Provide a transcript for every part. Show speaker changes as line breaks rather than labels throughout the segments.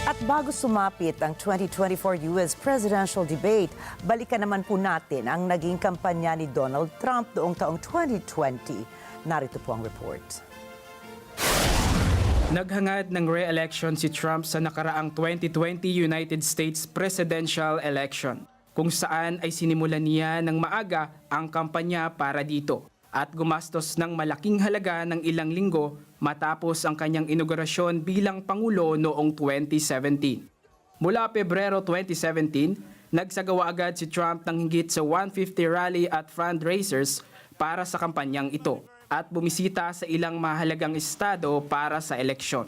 At bago sumapit ang 2024 US presidential debate, balikan naman po natin ang naging kampanya ni Donald Trump noong taong 2020. Narito po ang report.
Naghangad ng re-election si Trump sa nakaraang 2020 United States presidential election, kung saan ay sinimulan niya ng maaga ang kampanya para dito at gumastos ng malaking halaga ng ilang linggo matapos ang kanyang inaugurasyon bilang Pangulo noong 2017. Mula Pebrero 2017, nagsagawa agad si Trump ng higit sa 150 rally at fundraisers para sa kampanyang ito at bumisita sa ilang mahalagang estado para sa eleksyon.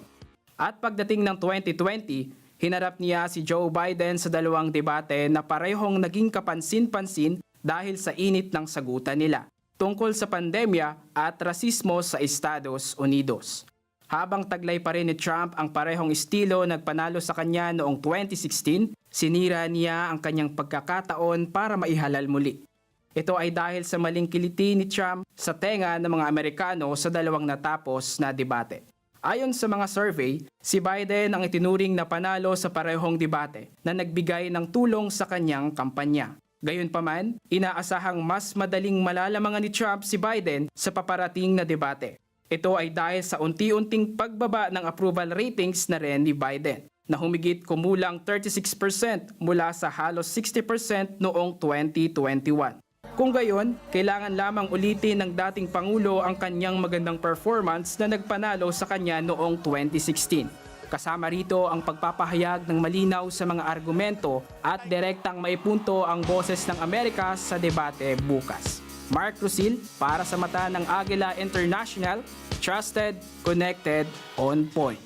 At pagdating ng 2020, hinarap niya si Joe Biden sa dalawang debate na parehong naging kapansin-pansin dahil sa init ng sagutan nila tungkol sa pandemya at rasismo sa Estados Unidos. Habang taglay pa rin ni Trump ang parehong estilo nagpanalo sa kanya noong 2016, sinira niya ang kanyang pagkakataon para maihalal muli. Ito ay dahil sa maling kiliti ni Trump sa tenga ng mga Amerikano sa dalawang natapos na debate. Ayon sa mga survey, si Biden ang itinuring na panalo sa parehong debate na nagbigay ng tulong sa kanyang kampanya. Gayunpaman, inaasahang mas madaling malalamangan ni Trump si Biden sa paparating na debate. Ito ay dahil sa unti-unting pagbaba ng approval ratings na rin ni Biden, na humigit kumulang 36% mula sa halos 60% noong 2021. Kung gayon, kailangan lamang ulitin ng dating Pangulo ang kanyang magandang performance na nagpanalo sa kanya noong 2016. Kasama rito ang pagpapahayag ng malinaw sa mga argumento at direktang maipunto ang boses ng Amerika sa debate bukas. Mark Rusil para sa mata ng Agila International, trusted, connected, on point.